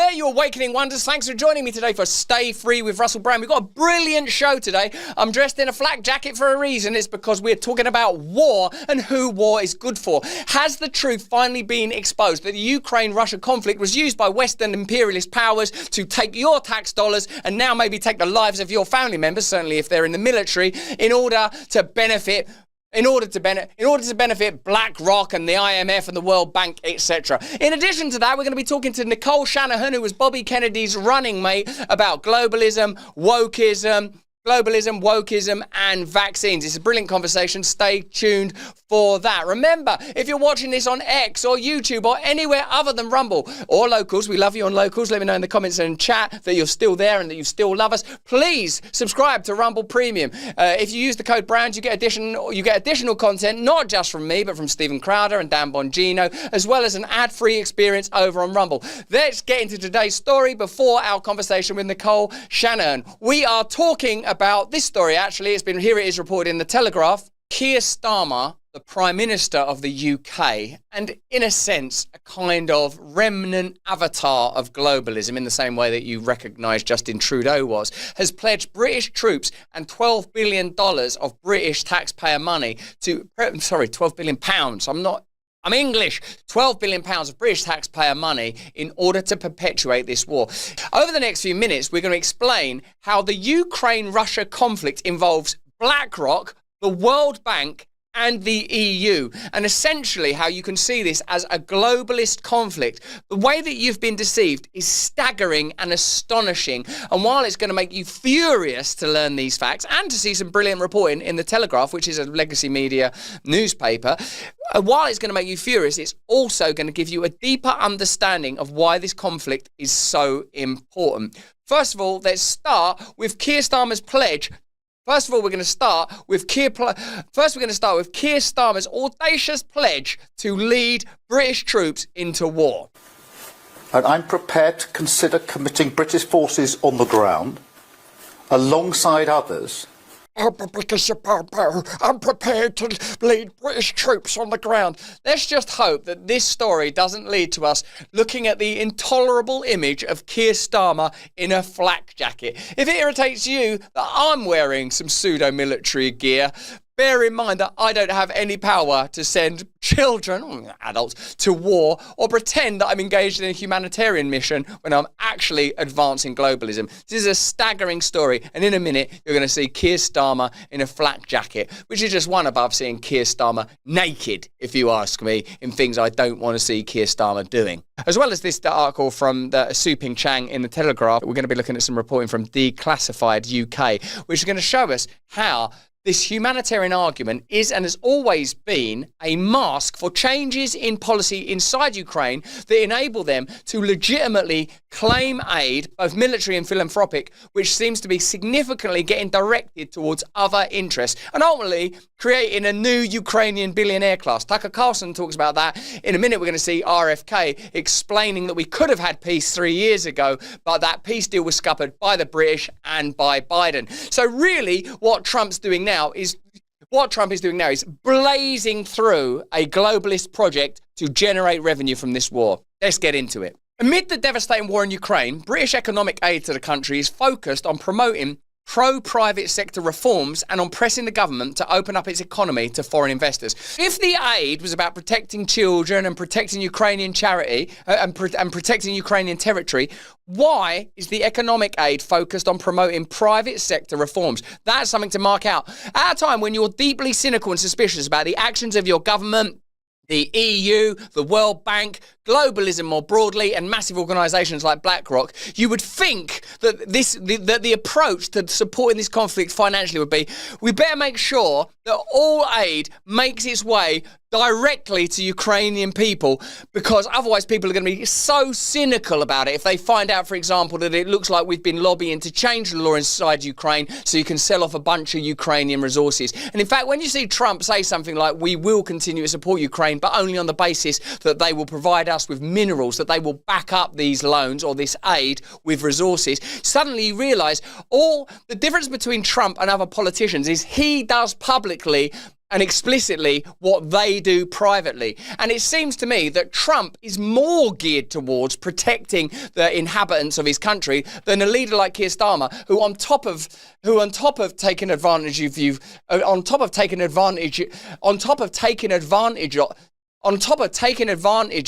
there, you awakening wonders. Thanks for joining me today for Stay Free with Russell Brand. We've got a brilliant show today. I'm dressed in a flak jacket for a reason. It's because we're talking about war and who war is good for. Has the truth finally been exposed that the Ukraine-Russia conflict was used by Western imperialist powers to take your tax dollars and now maybe take the lives of your family members, certainly if they're in the military, in order to benefit BlackRock and the IMF and the World Bank, etc. In addition to that, we're going to be talking to Nicole Shanahan, who was Bobby Kennedy's running mate, about globalism, wokeism, and vaccines. It's a brilliant conversation. Stay tuned for that. Remember, if you're watching this on X or YouTube or anywhere other than Rumble or Locals, we love you on Locals. Let me know in the comments and chat that you're still there and that you still love us. Please subscribe to Rumble Premium. If you use the code BRAND, you get additional content, not just from me, but from Stephen Crowder and Dan Bongino, as well as an ad-free experience over on Rumble. Let's get into today's story before our conversation with Nicole Shanahan. We are talking about this story, actually. Here it is reported in the Telegraph. Keir Starmer, the Prime Minister of the UK, and in a sense, a kind of remnant avatar of globalism in the same way that you recognise Justin Trudeau was, has pledged British troops and $12 billion of British taxpayer money to, £12 billion. I'm English. £12 billion of British taxpayer money in order to perpetuate this war. Over the next few minutes, we're going to explain how the Ukraine-Russia conflict involves BlackRock, the World Bank, and the EU, and essentially how you can see this as a globalist conflict. The way that you've been deceived is staggering and astonishing, and while it's going to make you furious to learn these facts and to see some brilliant reporting in the Telegraph, which is a legacy media newspaper, while it's going to make you furious, it's also going to give you a deeper understanding of why this conflict is so important. First of all, let's start with Keir Starmer's pledge. First of all, we're going to start with Keir Starmer's audacious pledge to lead British troops into war. And I'm prepared to consider committing British forces on the ground alongside others. I'm prepared to lead British troops on the ground. Let's just hope that this story doesn't lead to us looking at the intolerable image of Keir Starmer in a flak jacket. If it irritates you that I'm wearing some pseudo-military gear, bear in mind that I don't have any power to send children, or adults, to war or pretend that I'm engaged in a humanitarian mission when I'm actually advancing globalism. This is a staggering story, and in a minute you're going to see Keir Starmer in a flak jacket, which is just one above seeing Keir Starmer naked, if you ask me, in things I don't want to see Keir Starmer doing. As well as this article from the Su Ping Chang in the Telegraph, we're going to be looking at some reporting from Declassified UK, which is going to show us how this humanitarian argument is and has always been a mask for changes in policy inside Ukraine that enable them to legitimately claim aid, both military and philanthropic, which seems to be significantly getting directed towards other interests and ultimately creating a new Ukrainian billionaire class. Tucker Carlson talks about that. In a minute, we're going to see RFK explaining that we could have had peace 3 years ago, but that peace deal was scuppered by the British and by Biden. So really, what Trump is doing now is blazing through a globalist project to generate revenue from this war. Let's get into it. Amid the devastating war in Ukraine, British economic aid to the country is focused on promoting pro-private sector reforms and on pressing the government to open up its economy to foreign investors. If the aid was about protecting children and protecting Ukrainian charity and protecting Ukrainian territory, why is the economic aid focused on promoting private sector reforms? That's something to mark out. At a time when you're deeply cynical and suspicious about the actions of your government, the EU, the World Bank, globalism more broadly, and massive organisations like BlackRock, you would think that the approach to supporting this conflict financially would be, we better make sure that all aid makes its way directly to Ukrainian people, because otherwise people are going to be so cynical about it if they find out, for example, that it looks like we've been lobbying to change the law inside Ukraine so you can sell off a bunch of Ukrainian resources. And in fact, when you see Trump say something like, we will continue to support Ukraine, but only on the basis that they will provide us with minerals, that they will back up these loans or this aid with resources, suddenly you realise all the difference between Trump and other politicians is he does publicly and explicitly what they do privately. And it seems to me that Trump is more geared towards protecting the inhabitants of his country than a leader like Keir Starmer, who on top of taking advantage of you, on top of taking advantage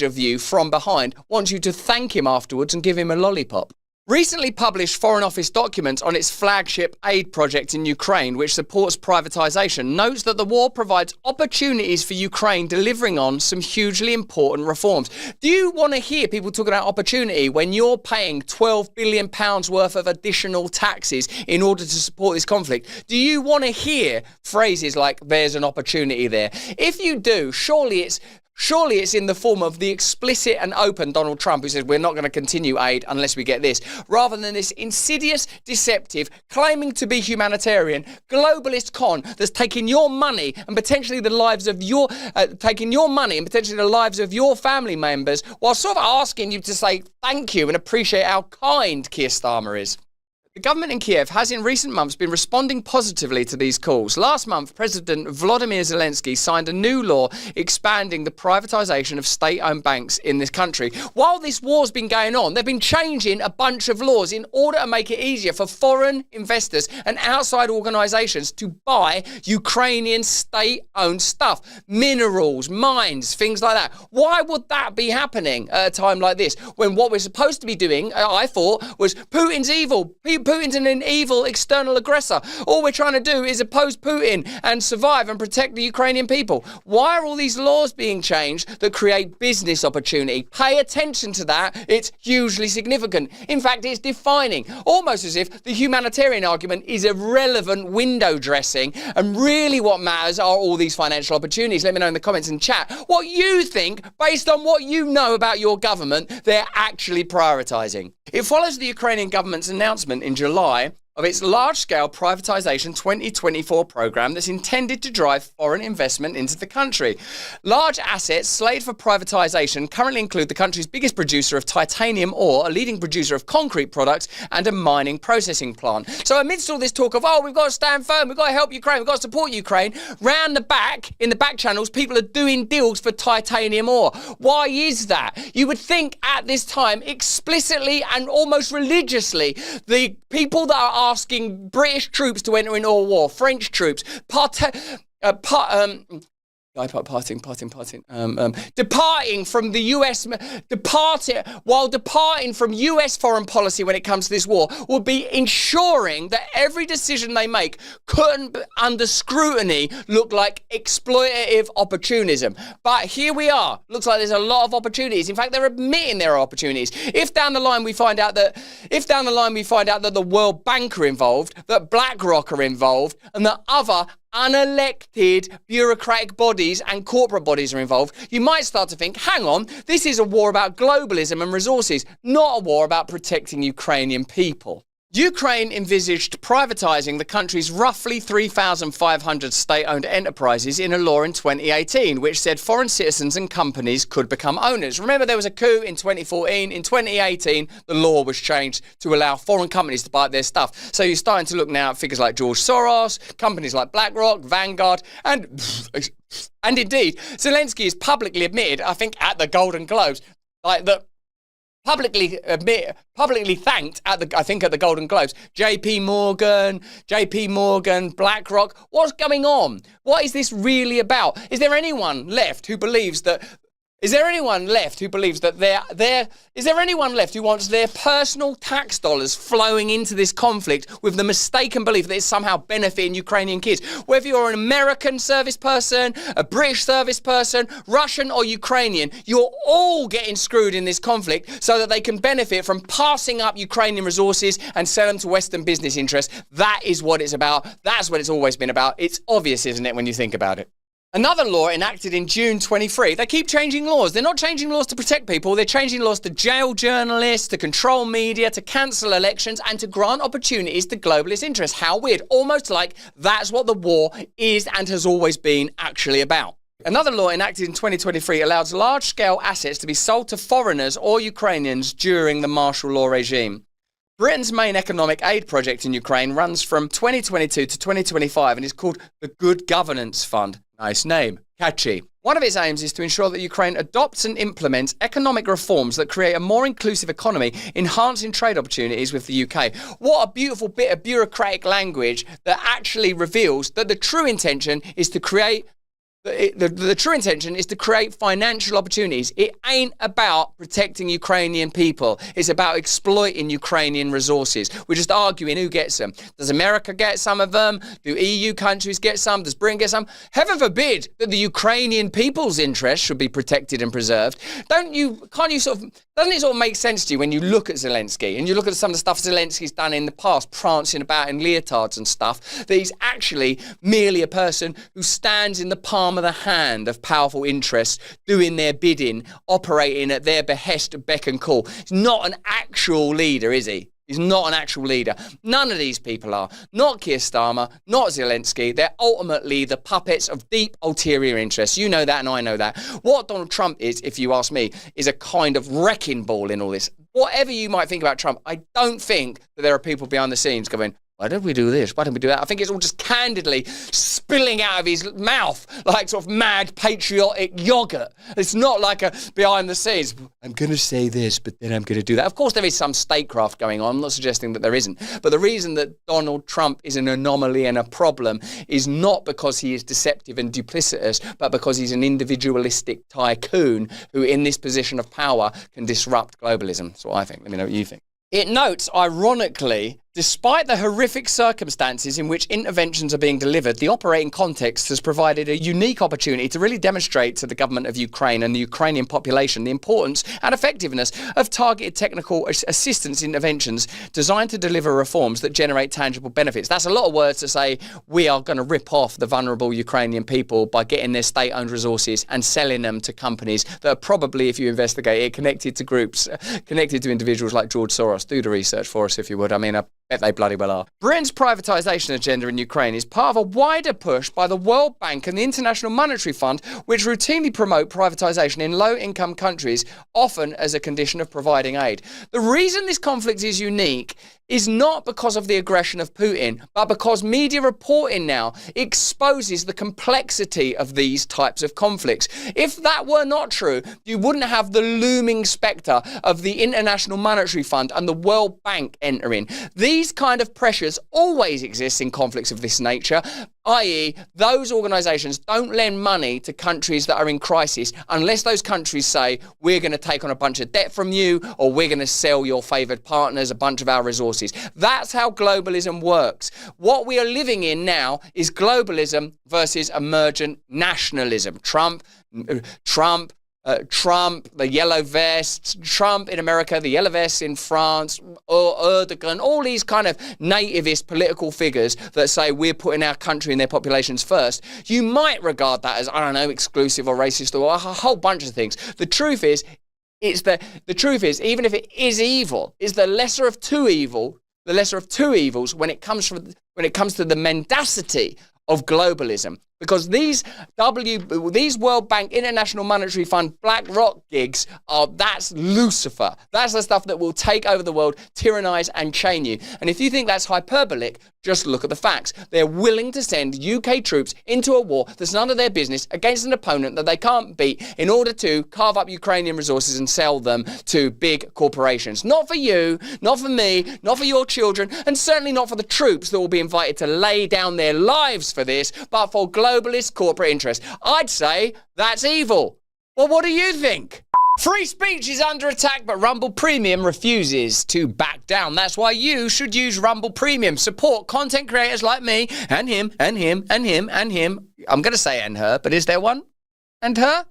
of you from behind, wants you to thank him afterwards and give him a lollipop. Recently published Foreign Office documents on its flagship aid project in Ukraine, which supports privatization, notes that the war provides opportunities for Ukraine, delivering on some hugely important reforms. Do you want to hear people talking about opportunity when you're paying £12 billion worth of additional taxes in order to support this conflict? Do you want to hear phrases like, there's an opportunity there? If you do, surely it's in the form of the explicit and open Donald Trump, who says we're not going to continue aid unless we get this, rather than this insidious, deceptive, claiming to be humanitarian, globalist con that's taking your money and potentially the lives of your family members, while sort of asking you to say thank you and appreciate how kind Keir Starmer is. The government in Kiev has in recent months been responding positively to these calls. Last month, President Volodymyr Zelensky signed a new law expanding the privatization of state-owned banks in this country. While this war's been going on, they've been changing a bunch of laws in order to make it easier for foreign investors and outside organizations to buy Ukrainian state-owned stuff. Minerals, mines, things like that. Why would that be happening at a time like this, when what we're supposed to be doing, I thought, was Putin's evil. Putin's an evil external aggressor. All we're trying to do is oppose Putin and survive and protect the Ukrainian people. Why are all these laws being changed that create business opportunity? Pay attention to that. It's hugely significant. In fact, it's defining. Almost as if the humanitarian argument is irrelevant window dressing, and really what matters are all these financial opportunities. Let me know in the comments and chat what you think, based on what you know about your government, they're actually prioritising. It follows the Ukrainian government's announcement in July of its large-scale privatization 2024 program that's intended to drive foreign investment into the country. Large assets slated for privatization currently include the country's biggest producer of titanium ore, a leading producer of concrete products, and a mining processing plant. So amidst all this talk of, we've got to stand firm, we've got to help Ukraine, we've got to support Ukraine, round the back, in the back channels, people are doing deals for titanium ore. Why is that? You would think at this time, explicitly and almost religiously, the people that are asking British troops to enter into a war, French troops, departing from the US, departing from US foreign policy when it comes to this war, would be ensuring that every decision they make couldn't, under scrutiny, look like exploitative opportunism. But here we are. Looks like there's a lot of opportunities. In fact, they're admitting there are opportunities. If down the line we find out that the World Bank are involved, that BlackRock are involved, and that other unelected bureaucratic bodies and corporate bodies are involved, you might start to think, hang on, this is a war about globalism and resources, not a war about protecting Ukrainian people. Ukraine envisaged privatising the country's roughly 3,500 state-owned enterprises in a law in 2018, which said foreign citizens and companies could become owners. Remember, there was a coup in 2014. In 2018, the law was changed to allow foreign companies to buy their stuff. So you're starting to look now at figures like George Soros, companies like BlackRock, Vanguard, and indeed, Zelensky has publicly admitted, I think at the Golden Globes, publicly thanked at the Golden Globes, JP Morgan, BlackRock. What's going on? What is this really about? Is there anyone left who believes that who wants their personal tax dollars flowing into this conflict with the mistaken belief that it's somehow benefiting Ukrainian kids? Whether you're an American service person, a British service person, Russian or Ukrainian, you're all getting screwed in this conflict so that they can benefit from passing up Ukrainian resources and sell them to Western business interests. That is what it's about. That's what it's always been about. It's obvious, isn't it, when you think about it? Another law enacted in June 23. They keep changing laws. They're not changing laws to protect people. They're changing laws to jail journalists, to control media, to cancel elections, and to grant opportunities to globalist interests. How weird. Almost like that's what the war is and has always been actually about. Another law enacted in 2023 allows large-scale assets to be sold to foreigners or Ukrainians during the martial law regime. Britain's main economic aid project in Ukraine runs from 2022 to 2025 and is called the Good Governance Fund. Nice name. Catchy. One of its aims is to ensure that Ukraine adopts and implements economic reforms that create a more inclusive economy, enhancing trade opportunities with the UK. What a beautiful bit of bureaucratic language that actually reveals that the true intention is to create the true intention is to create financial opportunities. It ain't about protecting Ukrainian people. It's about exploiting Ukrainian resources. We're just arguing who gets them. Does America get some of them? Do EU countries get some? Does Britain get some? Heaven forbid that the Ukrainian people's interests should be protected and preserved. Doesn't it sort of make sense to you when you look at Zelensky and you look at some of the stuff Zelensky's done in the past, prancing about in leotards and stuff, that he's actually merely a person who stands in the palm of the hand of powerful interests, doing their bidding, operating at their behest, beck and call. He's not an actual leader, is he? He's not an actual leader. None of these people are. Not Keir Starmer, not Zelensky. They're ultimately the puppets of deep ulterior interests. You know that and I know that. What Donald Trump is, if you ask me, is a kind of wrecking ball in all this. Whatever you might think about Trump, I don't think that there are people behind the scenes going, why don't we do this? Why don't we do that? I think it's all just candidly spilling out of his mouth like sort of mad patriotic yogurt. It's not like a behind the scenes, I'm going to say this, but then I'm going to do that. Of course, there is some statecraft going on. I'm not suggesting that there isn't. But the reason that Donald Trump is an anomaly and a problem is not because he is deceptive and duplicitous, but because he's an individualistic tycoon who, in this position of power, can disrupt globalism. That's what I think. Let me know what you think. It notes, ironically, despite the horrific circumstances in which interventions are being delivered, the operating context has provided a unique opportunity to really demonstrate to the government of Ukraine and the Ukrainian population the importance and effectiveness of targeted technical assistance interventions designed to deliver reforms that generate tangible benefits. That's a lot of words to say we are going to rip off the vulnerable Ukrainian people by getting their state-owned resources and selling them to companies that are probably, if you investigate it, connected to groups, connected to individuals like George Soros. Do the research for us if you would. I mean, I bet they bloody well are. Britain's privatisation agenda in Ukraine is part of a wider push by the World Bank and the International Monetary Fund, which routinely promote privatisation in low-income countries, often as a condition of providing aid. The reason this conflict is unique is not because of the aggression of Putin, but because media reporting now exposes the complexity of these types of conflicts. If that were not true, you wouldn't have the looming spectre of the International Monetary Fund and the World Bank entering. These kind of pressures always exist in conflicts of this nature, i.e. those organisations don't lend money to countries that are in crisis unless those countries say, we're going to take on a bunch of debt from you, or we're going to sell your favoured partners a bunch of our resources. That's how globalism works. What we are living in now is globalism versus emergent nationalism. Trump, the yellow vests, Trump in America, the yellow vests in France, or Erdogan, all these kind of nativist political figures that say we're putting our country and their populations first. You might regard that as, I don't know, exclusive or racist or a whole bunch of things. The truth is, even if it is evil, is the lesser of two evils when it comes to the mendacity of globalism. Because these World Bank, International Monetary Fund, BlackRock gigs that's Lucifer. That's the stuff that will take over the world, tyrannize and chain you. And if you think that's hyperbolic, just look at the facts. They're willing to send UK troops into a war that's none of their business against an opponent that they can't beat in order to carve up Ukrainian resources and sell them to big corporations. Not for you, not for me, not for your children, and certainly not for the troops that will be invited to lay down their lives for this, but for globalist corporate interests. I'd say that's evil. Well, what do you think? Free speech is under attack, but Rumble Premium refuses to back down. That's why you should use Rumble Premium. Support content creators like me, and him, and him, and him, and him. I'm going to say and her, but is there one? And her?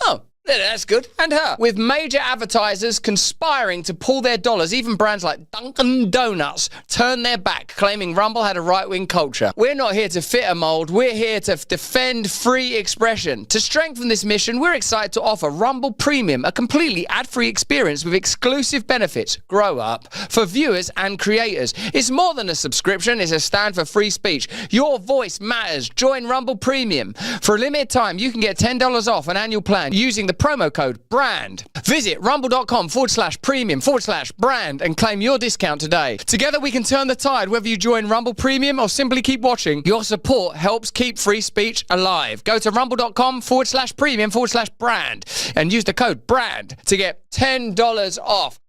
Oh. That's good. And her. With major advertisers conspiring to pull their dollars, even brands like Dunkin' Donuts turned their back, claiming Rumble had a right-wing culture. We're not here to fit a mold. We're here to defend free expression. To strengthen this mission, we're excited to offer Rumble Premium, a completely ad-free experience with exclusive benefits. Grow up. For viewers and creators. It's more than a subscription. It's a stand for free speech. Your voice matters. Join Rumble Premium. For a limited time, you can get $10 off an annual plan using the promo code BRAND. Visit rumble.com/premium/brand and claim your discount today. Together we can turn the tide, whether you join Rumble Premium or simply keep watching. Your support helps keep free speech alive. Go to rumble.com/premium/brand and use the code BRAND to get $10 off.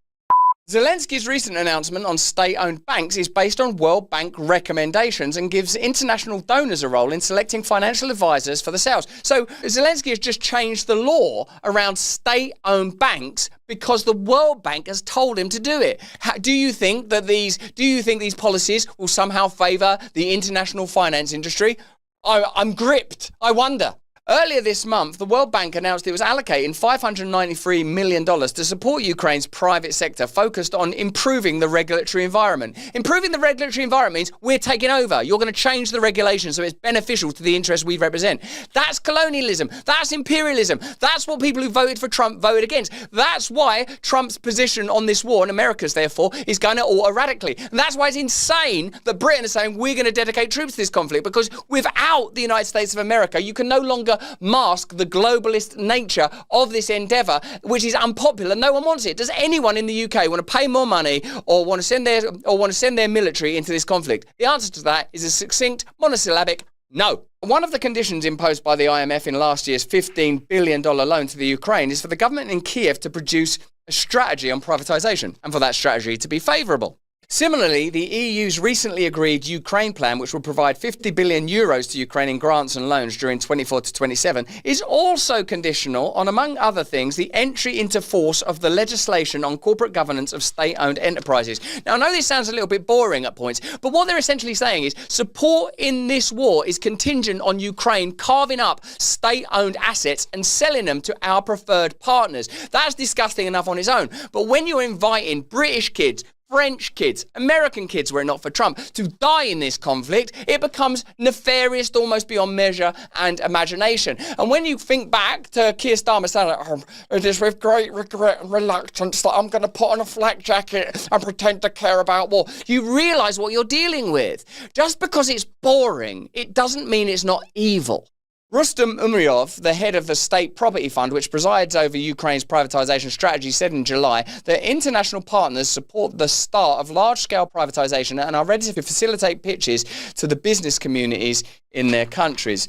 Zelensky's recent announcement on state-owned banks is based on World Bank recommendations and gives international donors a role in selecting financial advisors for the sales. So Zelensky has just changed the law around state-owned banks because the World Bank has told him to do it. Do you think these policies will somehow favour the international finance industry? I'm gripped. I wonder. Earlier this month, the World Bank announced it was allocating $593 million to support Ukraine's private sector focused on improving the regulatory environment. Improving the regulatory environment means we're taking over. You're going to change the regulations so it's beneficial to the interests we represent. That's colonialism. That's imperialism. That's what people who voted for Trump voted against. That's why Trump's position on this war, and America's therefore, is going to alter radically. And that's why it's insane that Britain is saying we're going to dedicate troops to this conflict, because without the United States of America, you can no longer mask the globalist nature of this endeavour, which is unpopular. No one wants it. Does anyone in the UK want to pay more money or want to send their military into this conflict? The answer to that is a succinct monosyllabic no. One of the conditions imposed by the IMF in last year's $15 billion loan to the Ukraine is for the government in Kiev to produce a strategy on privatisation and for that strategy to be favourable. Similarly, the EU's recently agreed Ukraine plan, which will provide 50 billion euros to Ukraine in grants and loans during 24 to 27, is also conditional on, among other things, the entry into force of the legislation on corporate governance of state-owned enterprises. Now, I know this sounds a little bit boring at points, but what they're essentially saying is support in this war is contingent on Ukraine carving up state-owned assets and selling them to our preferred partners. That's disgusting enough on its own. But when you're inviting British kids, French kids, American kids, were it not for Trump, to die in this conflict, it becomes nefarious almost beyond measure and imagination. And when you think back to Keir Starmer saying, it is with great regret and reluctance that I'm going to put on a flak jacket and pretend to care about war, you realise what you're dealing with. Just because it's boring, it doesn't mean it's not evil. Rustem Umryov, the head of the State Property Fund, which presides over Ukraine's privatisation strategy, said in July that international partners support the start of large-scale privatisation and are ready to facilitate pitches to the business communities in their countries.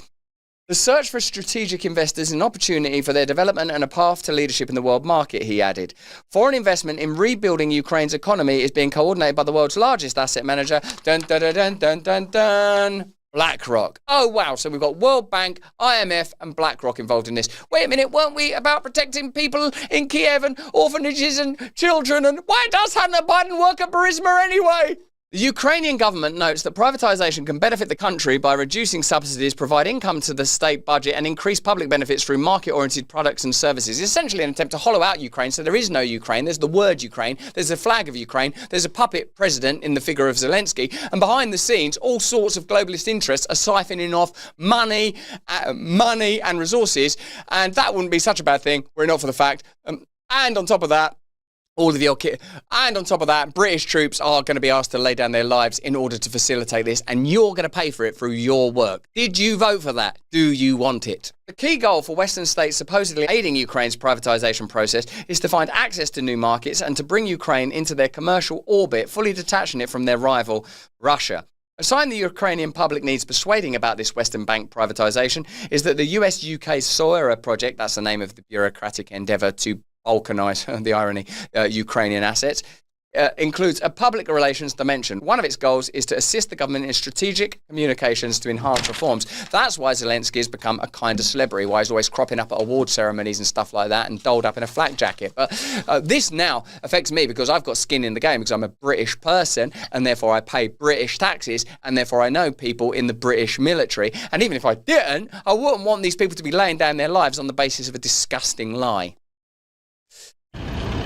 The search for strategic investors is an opportunity for their development and a path to leadership in the world market, he added. Foreign investment in rebuilding Ukraine's economy is being coordinated by the world's largest asset manager, BlackRock. Oh, wow. So we've got World Bank, IMF, and BlackRock involved in this. Wait a minute, weren't we about protecting people in Kiev and orphanages and children? And why does Hannah Biden work at Burisma anyway? The Ukrainian government notes that privatisation can benefit the country by reducing subsidies, provide income to the state budget, and increase public benefits through market-oriented products and services. It's essentially an attempt to hollow out Ukraine, so there is no Ukraine. There's the word Ukraine. There's a flag of Ukraine. There's a puppet president in the figure of Zelensky. And behind the scenes, all sorts of globalist interests are siphoning off money and resources. And that wouldn't be such a bad thing were it not for the fact. And on top of that, British troops are going to be asked to lay down their lives in order to facilitate this, and you're going to pay for it through your work. Did you vote for that? Do you want it? The key goal for Western states supposedly aiding Ukraine's privatisation process is to find access to new markets and to bring Ukraine into their commercial orbit, fully detaching it from their rival, Russia. A sign the Ukrainian public needs persuading about this Western bank privatisation is that the US-UK SOIRA project, that's the name of the bureaucratic endeavour to balkanise, the irony, Ukrainian assets, includes a public relations dimension. One of its goals is to assist the government in strategic communications to enhance reforms. That's why Zelensky has become a kind of celebrity, why he's always cropping up at award ceremonies and stuff like that and dolled up in a flak jacket. But this now affects me because I've got skin in the game because I'm a British person and therefore I pay British taxes and therefore I know people in the British military. And even if I didn't, I wouldn't want these people to be laying down their lives on the basis of a disgusting lie.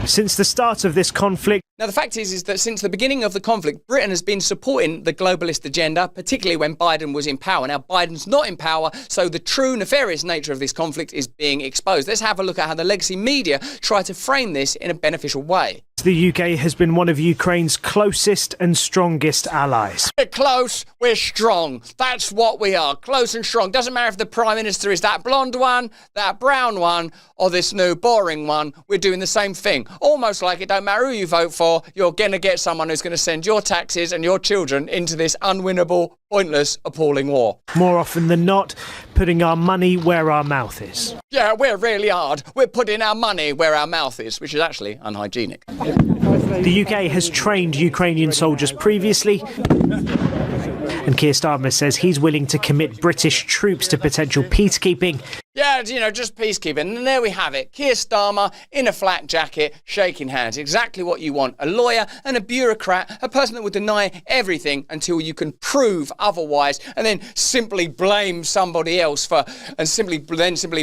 Since the start of this conflict. Now, the fact is that since the beginning of the conflict, Britain has been supporting the globalist agenda, particularly when Biden was in power. Now, Biden's not in power, so the true nefarious nature of this conflict is being exposed. Let's have a look at how the legacy media try to frame this in a beneficial way. The UK has been one of Ukraine's closest and strongest allies. We're close, we're strong. That's what we are, close and strong. Doesn't matter if the Prime Minister is that blonde one, that brown one, or this new boring one. We're doing the same thing. Almost like it don't matter who you vote for, you're going to get someone who's going to send your taxes and your children into this unwinnable, pointless, appalling war. More often than not, putting our money where our mouth is. Yeah, we're really hard. We're putting our money where our mouth is, which is actually unhygienic. The UK has trained Ukrainian soldiers previously, and Keir Starmer says he's willing to commit British troops to potential peacekeeping. Yeah, just peacekeeping. And there we have it. Keir Starmer in a flak jacket, shaking hands. Exactly what you want. A lawyer and a bureaucrat, a person that would deny everything until you can prove otherwise, and then simply blame somebody else and simply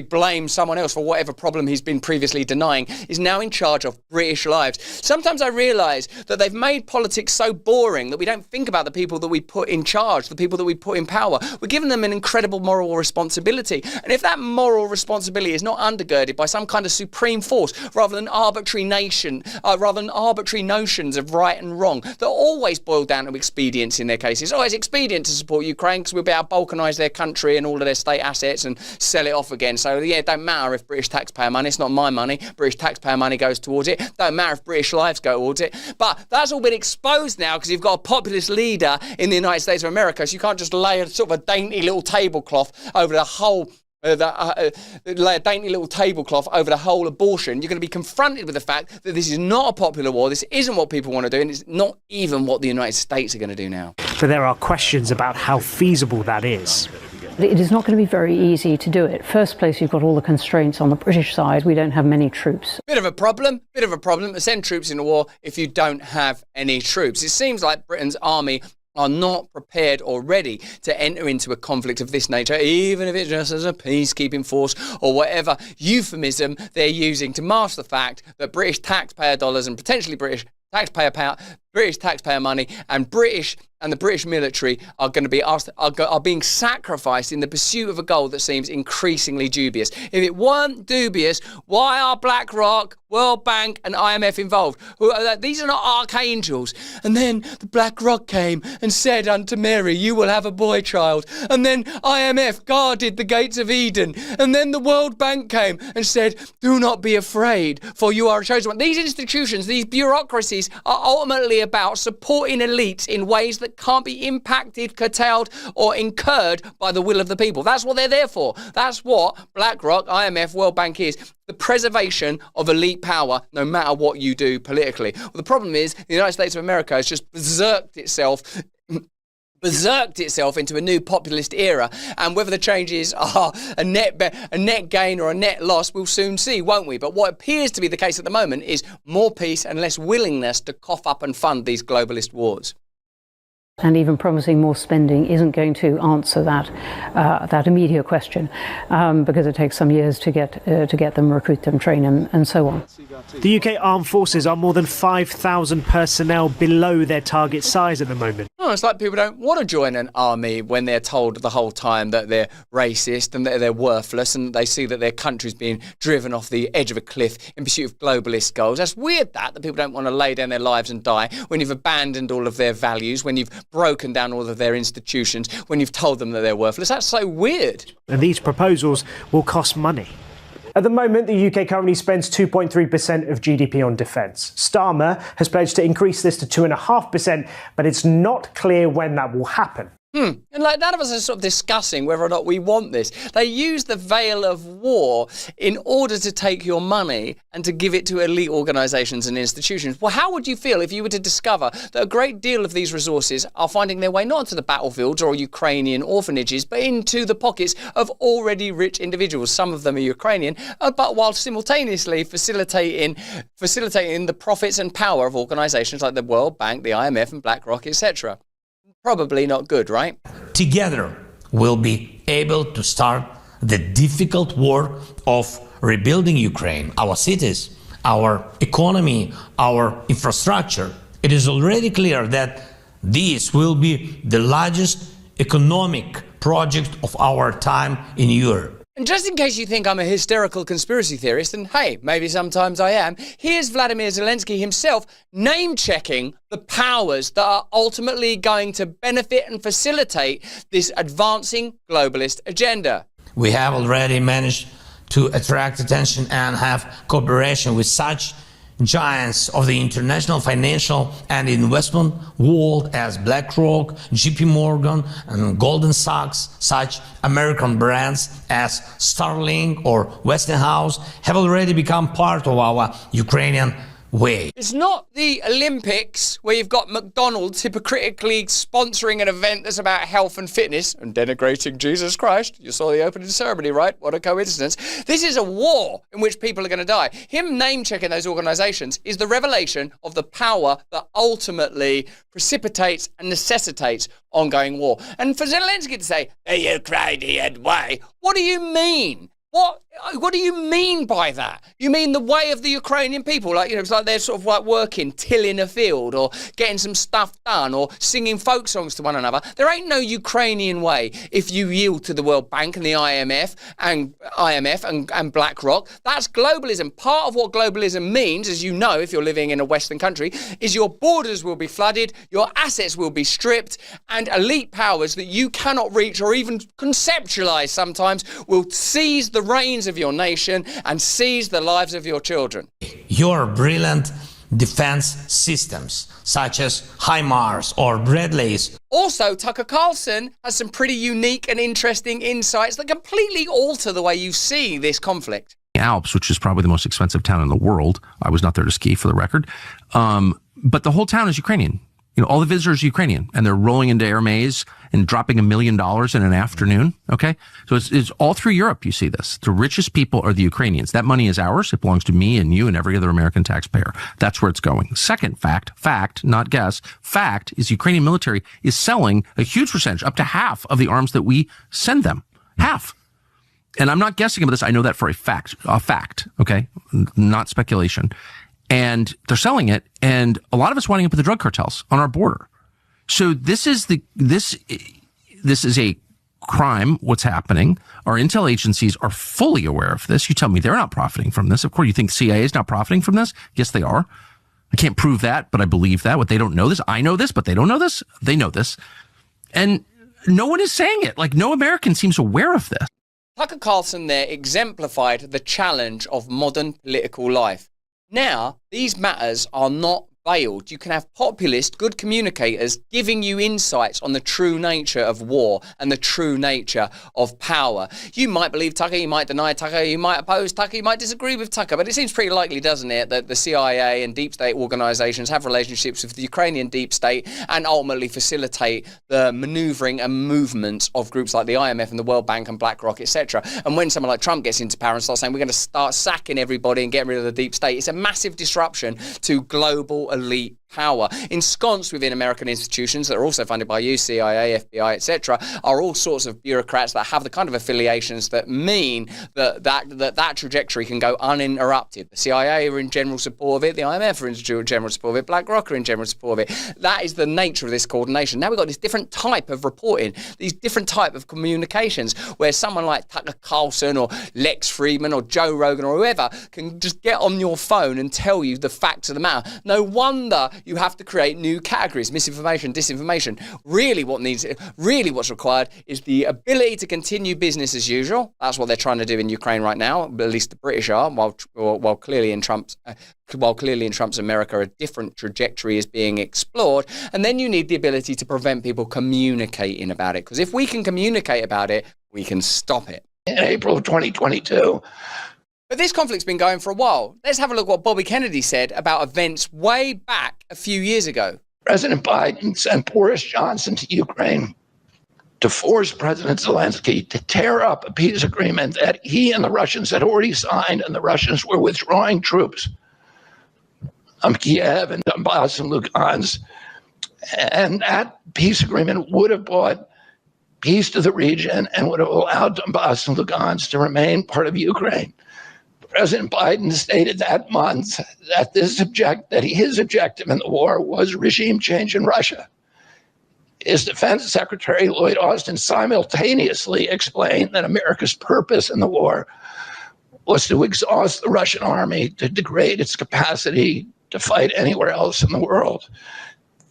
blame someone else for whatever problem he's been previously denying, is now in charge of British lives. Sometimes I realise that they've made politics so boring that we don't think about the people that we put in charge, the people that we put in power. We're giving them an incredible moral responsibility. And if that moral responsibility is not undergirded by some kind of supreme force rather than arbitrary notions of right and wrong that always boil down to expedience in their cases. Oh, it's expedient to support Ukraine because we'll be able to balkanise their country and all of their state assets and sell it off again. So yeah, it don't matter if British taxpayer money, it's not my money, British taxpayer money goes towards it. Don't matter if British lives go towards it. But that's all been exposed now because you've got a populist leader in the United States of America, so you can't just lay a sort of a dainty little tablecloth over the whole lay a dainty little tablecloth over the whole abortion. You're going to be confronted with the fact that this is not a popular war, this isn't what people want to do, and it's not even what the United States are going to do now. But there are questions about how feasible that is. It is not going to be very easy to do it. First place, you've got all the constraints on the British side. We don't have many troops. Bit of a problem to send troops in a war if you don't have any troops. It seems like Britain's army are not prepared or ready to enter into a conflict of this nature, even if it's just as a peacekeeping force or whatever euphemism they're using to mask the fact that British taxpayer dollars and potentially British taxpayer money and the British military are going to be are being sacrificed in the pursuit of a goal that seems increasingly dubious. If it weren't dubious, why are BlackRock, World Bank and IMF involved? These are not archangels. And then the BlackRock came and said unto Mary, you will have a boy child. And then IMF guarded the gates of Eden. And then the World Bank came and said, do not be afraid, for you are a chosen one. These institutions, these bureaucracies are ultimately about supporting elites in ways that can't be impacted, curtailed or incurred by the will of the people. That's what they're there for. That's what BlackRock, IMF, World Bank is. The preservation of elite power, no matter what you do politically. Well, the problem is the United States of America has just berserked itself into a new populist era, and whether the changes are a net gain or a net loss, we'll soon see, won't we? But what appears to be the case at the moment is more peace and less willingness to cough up and fund these globalist wars. And even promising more spending isn't going to answer that immediate question, because it takes some years to get them, recruit them, train them, and so on. The UK armed forces are more than 5,000 personnel below their target size at the moment. Oh, it's like people don't want to join an army when they're told the whole time that they're racist and that they're worthless, and they see that their country's being driven off the edge of a cliff in pursuit of globalist goals. That's weird that people don't want to lay down their lives and die when you've abandoned all of their values, when you've broken down all of their institutions, when you've told them that they're worthless. That's so weird. And these proposals will cost money. At the moment, the UK currently spends 2.3% of GDP on defence. Starmer has pledged to increase this to 2.5%, but it's not clear when that will happen. And none of us are sort of discussing whether or not we want this. They use the veil of war in order to take your money and to give it to elite organisations and institutions. Well, how would you feel if you were to discover that a great deal of these resources are finding their way not to the battlefields or Ukrainian orphanages, but into the pockets of already rich individuals? Some of them are Ukrainian, but while simultaneously facilitating the profits and power of organisations like the World Bank, the IMF and BlackRock, etc. Probably not good, right? Together, we'll be able to start the difficult work of rebuilding Ukraine, our cities, our economy, our infrastructure. It is already clear that this will be the largest economic project of our time in Europe. And just in case you think I'm a hysterical conspiracy theorist, and hey, maybe sometimes I am, here's Vladimir Zelensky himself name-checking the powers that are ultimately going to benefit and facilitate this advancing globalist agenda. We have already managed to attract attention and have cooperation with such giants of the international financial and investment world as BlackRock, JP Morgan, and Goldman Sachs. Such American brands as Starlink or Westinghouse have already become part of our Ukrainian way. It's not the Olympics where you've got McDonald's hypocritically sponsoring an event that's about health and fitness and denigrating Jesus Christ. You saw the opening ceremony, right? What a coincidence. This is a war in which people are going to die. Him name-checking those organizations is the revelation of the power that ultimately precipitates and necessitates ongoing war. And for Zelensky to say, the Ukrainian way, what do you mean? What do you mean by that? You mean the way of the Ukrainian people? Like, it's like they're sort of like working, tilling a field or getting some stuff done or singing folk songs to one another. There ain't no Ukrainian way if you yield to the World Bank and the IMF and BlackRock. That's globalism. Part of what globalism means, as you know, if you're living in a Western country, is your borders will be flooded, your assets will be stripped, and elite powers that you cannot reach or even conceptualize sometimes will seize the reins of your nation and seize the lives of your children. Your brilliant defense systems, such as HIMARS or Bradleys. Also, Tucker Carlson has some pretty unique and interesting insights that completely alter the way you see this conflict. Alps, which is probably the most expensive town in the world. I was not there to ski, for the record. But the whole town is Ukrainian. All the visitors are Ukrainian, and they're rolling into Air Maze and dropping $1 million in an afternoon. Okay. So it's all through Europe. You see this. The richest people are the Ukrainians. That money is ours. It belongs to me and you and every other American taxpayer. That's where it's going. Second fact, not guess, fact is Ukrainian military is selling a huge percentage, up to half of the arms that we send them. Half. And I'm not guessing about this. I know that for a fact, okay? Not speculation. And they're selling it, and a lot of it's winding up with the drug cartels on our border. So this is a crime, what's happening. Our intel agencies are fully aware of this. You tell me they're not profiting from this. Of course, you think the CIA is not profiting from this? Yes, they are. I can't prove that, but I believe that. What they don't know this, I know this, but they don't know this. They know this. And no one is saying it. Like, no American seems aware of this. Tucker Carlson there exemplified the challenge of modern political life. Now, these matters are not veiled. You can have populist, good communicators giving you insights on the true nature of war and the true nature of power. You might believe Tucker, you might deny Tucker, you might oppose Tucker, you might disagree with Tucker, but it seems pretty likely, doesn't it, that the CIA and deep state organizations have relationships with the Ukrainian deep state and ultimately facilitate the maneuvering and movements of groups like the IMF and the World Bank and BlackRock, etc. And when someone like Trump gets into power and starts saying we're going to start sacking everybody and getting rid of the deep state, it's a massive disruption to global elite power. Ensconced within American institutions that are also funded by you, CIA, FBI, etc., are all sorts of bureaucrats that have the kind of affiliations that mean that trajectory can go uninterrupted. The CIA are in general support of it, the IMF are in general support of it, BlackRock are in general support of it. That is the nature of this coordination. Now we've got this different type of reporting, these different type of communications, where someone like Tucker Carlson or Lex Friedman or Joe Rogan or whoever can just get on your phone and tell you the facts of the matter. No wonder you have to create new categories, misinformation, disinformation. Really what's required is the ability to continue business as usual. That's what they're trying to do in Ukraine right now, at least the British are, while clearly in Trump's America a different trajectory is being explored. And then you need the ability to prevent people communicating about it, because if we can communicate about it, we can stop it. In April of 2022, but this conflict's been going for a while. Let's have a look at what Bobby Kennedy said about events way back a few years ago. President Biden sent Boris Johnson to Ukraine to force President Zelensky to tear up a peace agreement that he and the Russians had already signed, and the Russians were withdrawing troops from Kiev and Donbass and Lugansk. And that peace agreement would have brought peace to the region and would have allowed Donbass and Lugansk to remain part of Ukraine. President Biden stated that month that his objective in the war was regime change in Russia. His Defense Secretary Lloyd Austin simultaneously explained that America's purpose in the war was to exhaust the Russian army, to degrade its capacity to fight anywhere else in the world.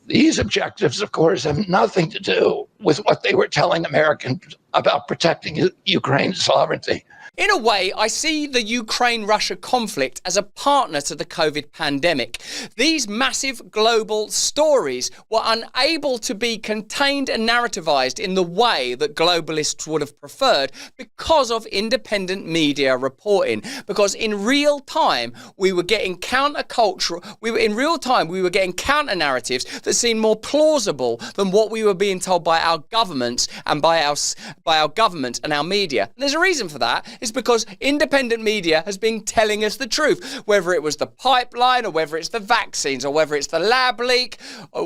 These objectives, of course, have nothing to do with what they were telling Americans about protecting Ukraine's sovereignty. In a way, I see the Ukraine-Russia conflict as a partner to the COVID pandemic. These massive global stories were unable to be contained and narrativized in the way that globalists would have preferred because of independent media reporting. Because in real time, we were getting counter-cultural, we were getting counter-narratives that seemed more plausible than what we were being told by our governments and by our government and our media. And there's a reason for that. It's because independent media has been telling us the truth, whether it was the pipeline or whether it's the vaccines or whether it's the lab leak or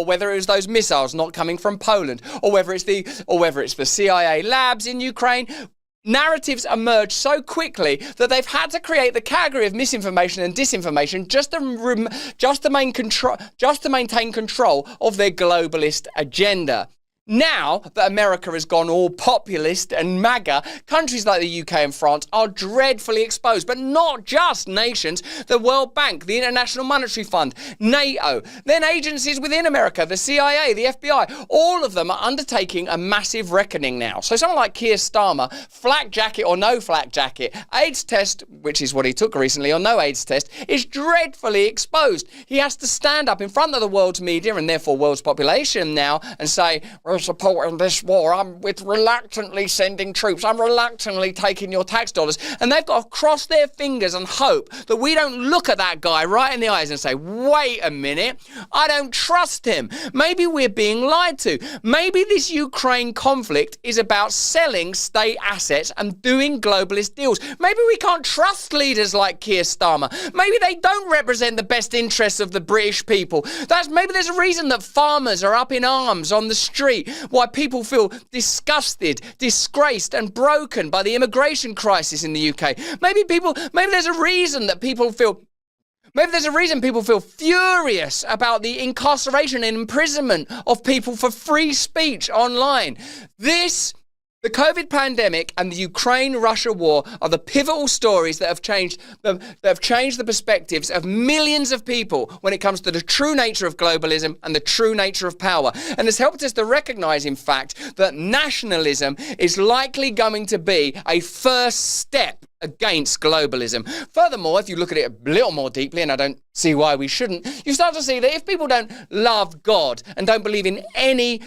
whether it was those missiles not coming from Poland or whether it's the CIA labs in Ukraine. Narratives emerge so quickly that they've had to create the category of misinformation and disinformation just to maintain control of their globalist agenda. Now that America has gone all populist and MAGA, countries like the UK and France are dreadfully exposed, but not just nations. The World Bank, the International Monetary Fund, NATO, then agencies within America, the CIA, the FBI, all of them are undertaking a massive reckoning now. So someone like Keir Starmer, flak jacket or no flak jacket, AIDS test, which is what he took recently, or no AIDS test, is dreadfully exposed. He has to stand up in front of the world's media and therefore world's population now and say, we're supporting this war. I'm reluctantly sending troops. I'm reluctantly taking your tax dollars. And they've got to cross their fingers and hope that we don't look at that guy right in the eyes and say, wait a minute, I don't trust him. Maybe we're being lied to. Maybe this Ukraine conflict is about selling state assets and doing globalist deals. Maybe we can't trust leaders like Keir Starmer. Maybe they don't represent the best interests of the British people. Maybe there's a reason that farmers are up in arms on the street, why people feel disgusted, disgraced and broken by the immigration crisis in the UK. Maybe there's a reason people feel furious about the incarceration and imprisonment of people for free speech online. The COVID pandemic and the Ukraine-Russia war are the pivotal stories that have changed the perspectives of millions of people when it comes to the true nature of globalism and the true nature of power, and has helped us to recognize, in fact, that nationalism is likely going to be a first step against globalism. Furthermore, if you look at it a little more deeply, and I don't see why we shouldn't, you start to see that if people don't love God and don't believe in any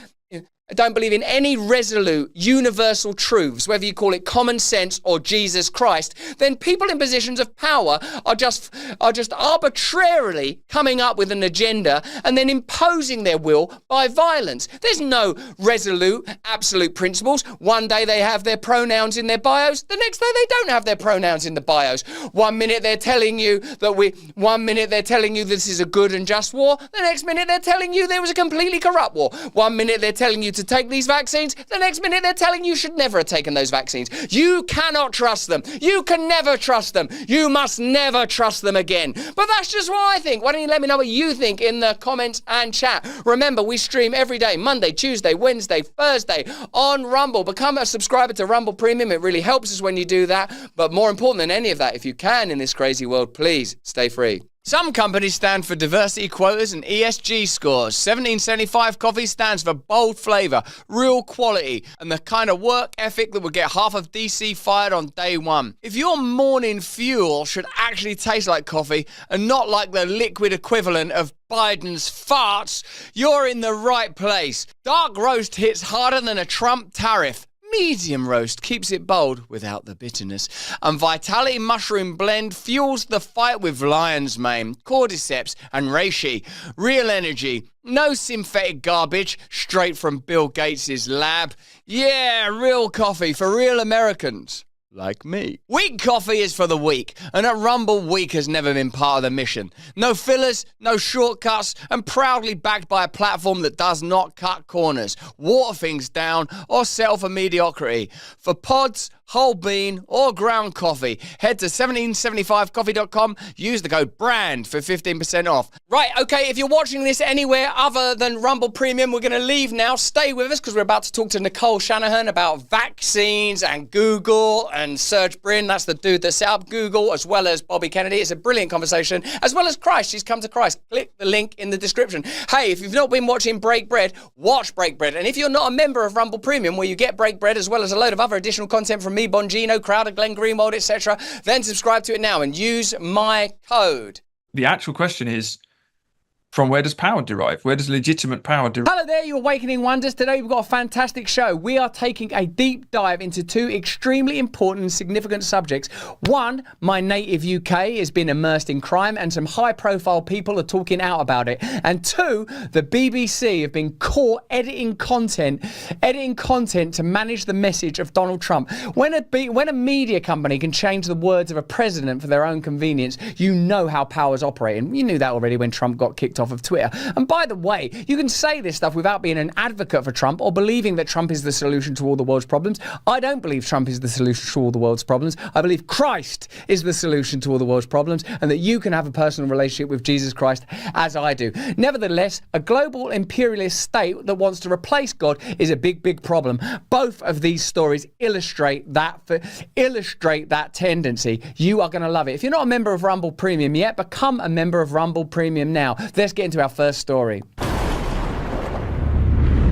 resolute, universal truths, whether you call it common sense or Jesus Christ, then people in positions of power are just arbitrarily coming up with an agenda and then imposing their will by violence. There's no resolute, absolute principles. One day they have their pronouns in their bios, the next day they don't have their pronouns in the bios. One minute they're telling you this is a good and just war, the next minute they're telling you there was a completely corrupt war. One minute they're telling you to take these vaccines, the next minute they're telling you should never have taken those vaccines. You cannot trust them. You can never trust them. You must never trust them again. But that's just what I think. Why don't you let me know what you think in the comments and chat. Remember, we stream every day, Monday, Tuesday, Wednesday, Thursday on Rumble. Become a subscriber to Rumble Premium. It really helps us when you do that. But more important than any of that, if you can in this crazy world, please stay free. Some companies stand for diversity quotas and ESG scores. 1775 Coffee stands for bold flavour, real quality, and the kind of work ethic that would get half of DC fired on day one. If your morning fuel should actually taste like coffee and not like the liquid equivalent of Biden's farts, you're in the right place. Dark roast hits harder than a Trump tariff. Medium roast keeps it bold without the bitterness. And Vitality Mushroom Blend fuels the fight with lion's mane, cordyceps and reishi. Real energy, no synthetic garbage, straight from Bill Gates' lab. Yeah, real coffee for real Americans. like me. Weak coffee is for the weak, and at Rumble, weak has never been part of the mission. No fillers, no shortcuts, and proudly backed by a platform that does not cut corners, water things down, or settle for mediocrity. For pods, whole bean, or ground coffee, head to 1775coffee.com, use the code BRAND for 15% off. Right, okay, if you're watching this anywhere other than Rumble Premium, we're going to leave now. Stay with us, because we're about to talk to Nicole Shanahan about vaccines and Google and Serge Brin, that's the dude that set up Google, as well as Bobby Kennedy. It's a brilliant conversation, as well as Christ. She's come to Christ. Click the link in the description. Hey, if you've not been watching Break Bread, watch Break Bread. And if you're not a member of Rumble Premium, where you get Break Bread as well as a load of other additional content from me, Bongino, Crowder, Glenn Greenwald, etc., then subscribe to it now and use my code. The actual question is, from where does power derive? Where does legitimate power derive? Hello there, you Awakening Wonders. Today we've got a fantastic show. We are taking a deep dive into two extremely important and significant subjects. One, my native UK has been immersed in crime and some high-profile people are talking out about it. And two, the BBC have been caught editing content to manage the message of Donald Trump. When a media company can change the words of a president for their own convenience, you know how power's operating. You knew that already when Trump got kicked off of Twitter. And by the way, you can say this stuff without being an advocate for Trump or believing that Trump is the solution to all the world's problems. I don't believe Trump is the solution to all the world's problems. I believe Christ is the solution to all the world's problems, and that you can have a personal relationship with Jesus Christ as I do. Nevertheless, a global imperialist state that wants to replace God is a big, big problem. Both of these stories illustrate that tendency. You are going to love it. If you're not a member of Rumble Premium yet, become a member of Rumble Premium now. Let's get into our first story.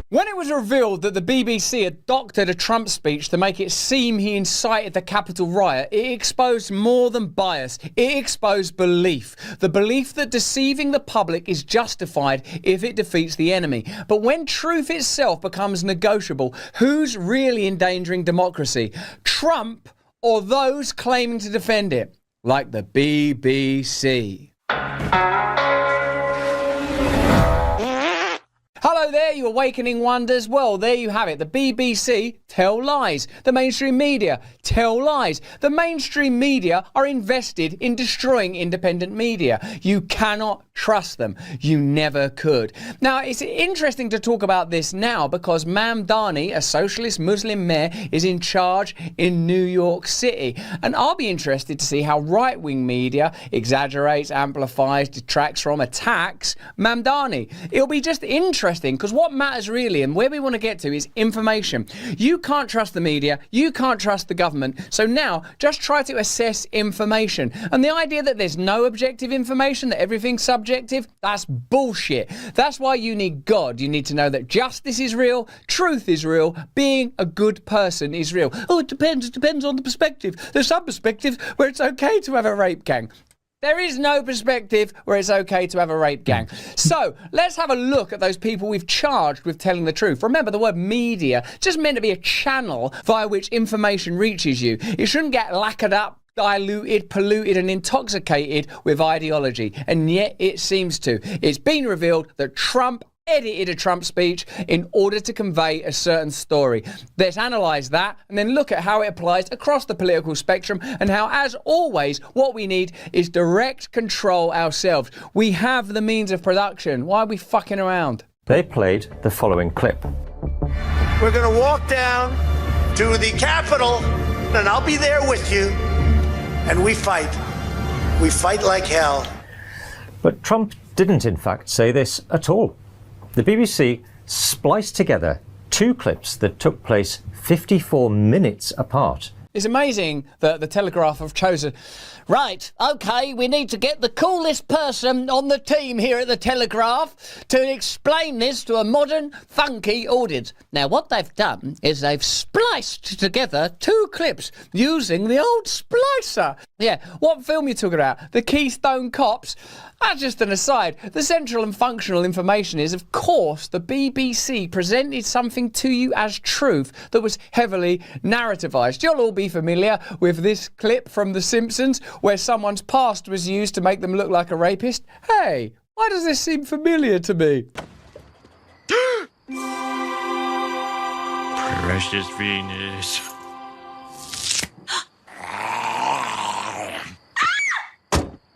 When it was revealed that the BBC had doctored a Trump speech to make it seem he incited the Capitol riot, it exposed more than bias. It exposed belief. The belief that deceiving the public is justified if it defeats the enemy. But when truth itself becomes negotiable, who's really endangering democracy? Trump or those claiming to defend it? Like the BBC. Hello there, you Awakening Wonders. Well, there you have it. The BBC tell lies. The mainstream media tell lies. The mainstream media are invested in destroying independent media. You cannot trust them. You never could. Now, it's interesting to talk about this now because Mamdani, a socialist Muslim mayor, is in charge in New York City. And I'll be interested to see how right-wing media exaggerates, amplifies, detracts from, attacks Mamdani. It'll be just interesting because what matters really and where we want to get to is information. You can't trust the media, you can't trust the government, so now just try to assess information. And the idea that there's no objective information, that everything's subjective, that's bullshit. That's why you need God. You need to know that justice is real, truth is real, being a good person is real. Oh, it depends on the perspective. There's some perspectives where it's okay to have a rape gang. There is no perspective where it's okay to have a rape gang. So let's have a look at those people we've charged with telling the truth. Remember, the word media just meant to be a channel via which information reaches you. It shouldn't get lacquered up, diluted, polluted and intoxicated with ideology. And yet it seems to. It's been revealed that Trump edited a Trump speech in order to convey a certain story. Let's analyse that and then look at how it applies across the political spectrum and how, as always, what we need is direct control ourselves. We have the means of production. Why are we fucking around? They played the following clip. We're going to walk down to the Capitol and I'll be there with you. And we fight. We fight like hell. But Trump didn't, in fact, say this at all. The BBC spliced together two clips that took place 54 minutes apart. It's amazing that the Telegraph have chosen, right, OK, we need to get the coolest person on the team here at the Telegraph to explain this to a modern, funky audience. Now, what they've done is they've spliced together two clips using the old splicer. Yeah, what film are you talking about? The Keystone Cops? That's just an aside. The central and functional information is, of course, the BBC presented something to you as truth that was heavily narrativized. You'll all be familiar with this clip from The Simpsons where someone's past was used to make them look like a rapist. Hey, why does this seem familiar to me? Precious Venus.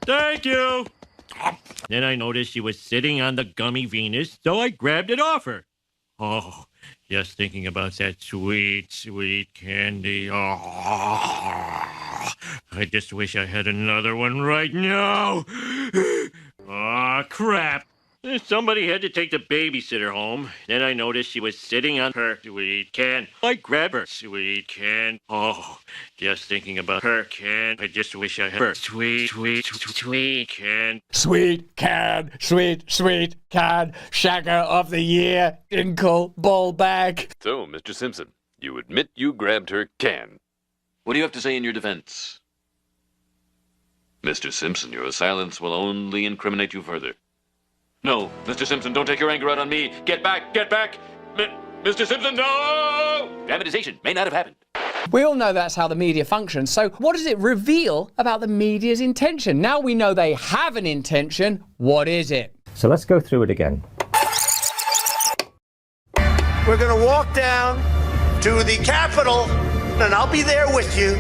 Thank you. Then I noticed she was sitting on the gummy Venus, so I grabbed it off her. Oh, just thinking about that sweet, sweet candy. Oh, I just wish I had another one right now. Aw, crap. Somebody had to take the babysitter home. Then I noticed she was sitting on her sweet can. I grabbed her sweet can. Oh, just thinking about her can. I just wish I had her sweet, sweet, sweet can. Sweet can, sweet, sweet can. Shagger of the year. Inkle ball bag. So, Mr. Simpson, you admit you grabbed her can. What do you have to say in your defense? Mr. Simpson, your silence will only incriminate you further. No, Mr. Simpson, don't take your anger out on me. Get back, get back. Mr. Simpson, no! Dramatization may not have happened. We all know that's how the media functions. So what does it reveal about the media's intention? Now we know they have an intention. What is it? So let's go through it again. We're going to walk down to the Capitol, and I'll be there with you.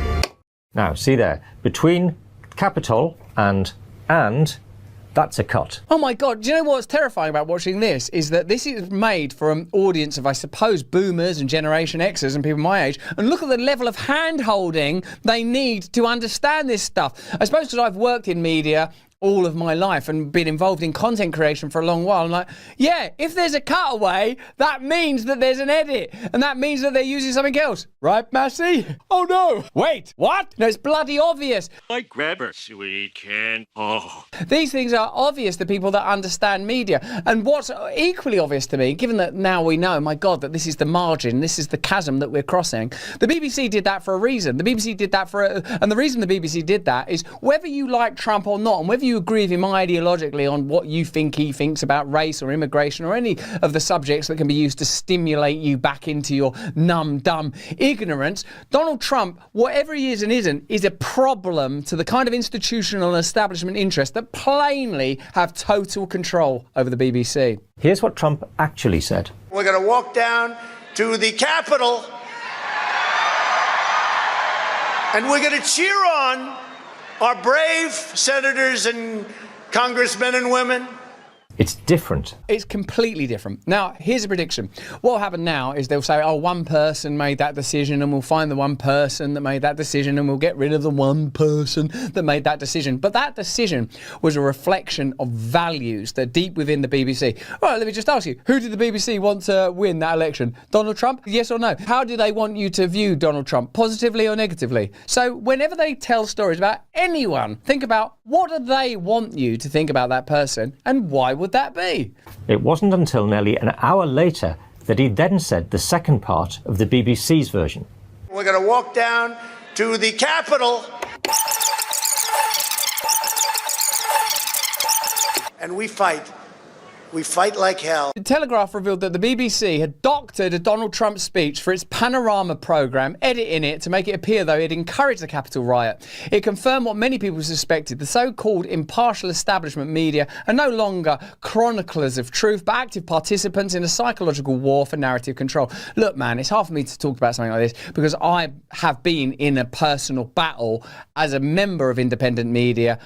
Now, see there, between Capitol and, that's a cut. Oh my God, do you know what's terrifying about watching this? Is that this is made for an audience of, I suppose, boomers and Generation Xers and people my age. And look at the level of hand-holding they need to understand this stuff. I suppose because I've worked in media all of my life and been involved in content creation for a long while. I'm like, yeah, if there's a cutaway, that means that there's an edit. And that means that they're using something else. Right, Massey? Oh no. Wait, what? No, it's bloody obvious. I grabbed her sweet can. Oh. These things are obvious to people that understand media. And what's equally obvious to me, given that now we know, my God, that this is the margin, this is the chasm that we're crossing. The BBC did that for a reason. The BBC did that and the reason the BBC did that is whether you like Trump or not, and whether you agree with him ideologically on what you think he thinks about race or immigration or any of the subjects that can be used to stimulate you back into your numb, dumb ignorance, Donald Trump, whatever he is and isn't, is a problem to the kind of institutional and establishment interests that plainly have total control over the BBC. Here's what Trump actually said. We're going to walk down to the Capitol, and we're going to cheer on our brave senators and congressmen and women. It's different. It's completely different. Now, here's a prediction. What will happen now is they'll say, oh, one person made that decision and we'll find the one person that made that decision and we'll get rid of the one person that made that decision. But that decision was a reflection of values that are deep within the BBC. All right, let me just ask you, who did the BBC want to win that election? Donald Trump? Yes or no? How do they want you to view Donald Trump? Positively or negatively? So whenever they tell stories about anyone, think about what do they want you to think about that person and why would that be? It wasn't until nearly an hour later that he then said the second part of the BBC's version. We're going to walk down to the Capitol, and we fight. We fight like hell. The Telegraph revealed that the BBC had doctored a Donald Trump speech for its Panorama programme, editing it to make it appear though it encouraged the Capitol riot. It confirmed what many people suspected. The so-called impartial establishment media are no longer chroniclers of truth, but active participants in a psychological war for narrative control. Look, man, it's hard for me to talk about something like this because I have been in a personal battle as a member of independent media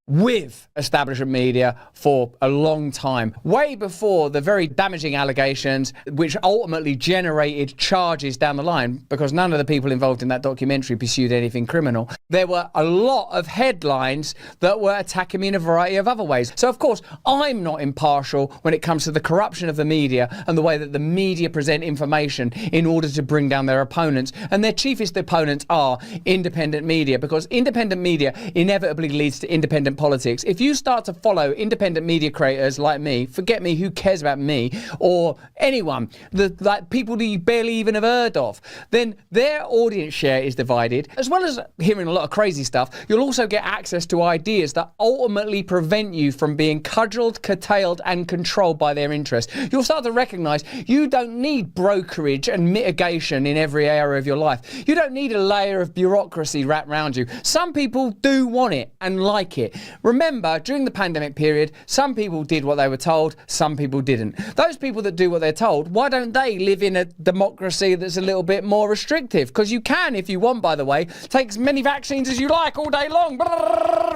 with establishment media for a long time, way before the very damaging allegations which ultimately generated charges down the line, because none of the people involved in that documentary pursued anything criminal. There were a lot of headlines that were attacking me in a variety of other ways. So of course I'm not impartial when it comes to the corruption of the media and the way that the media present information in order to bring down their opponents, and their chiefest opponents are independent media, because independent media inevitably leads to independent politics. If you start to follow independent media creators like me, forget me, who cares about me, or anyone, like people that you barely even have heard of, then their audience share is divided. As well as hearing a lot of crazy stuff, you'll also get access to ideas that ultimately prevent you from being cudgeled, curtailed and controlled by their interests. You'll start to recognise you don't need brokerage and mitigation in every area of your life. You don't need a layer of bureaucracy wrapped around you. Some people do want it and like it. Remember, during the pandemic period, some people did what they were told, some people didn't. Those people that do what they're told, why don't they live in a democracy that's a little bit more restrictive? Because you can, if you want, by the way, take as many vaccines as you like all day long.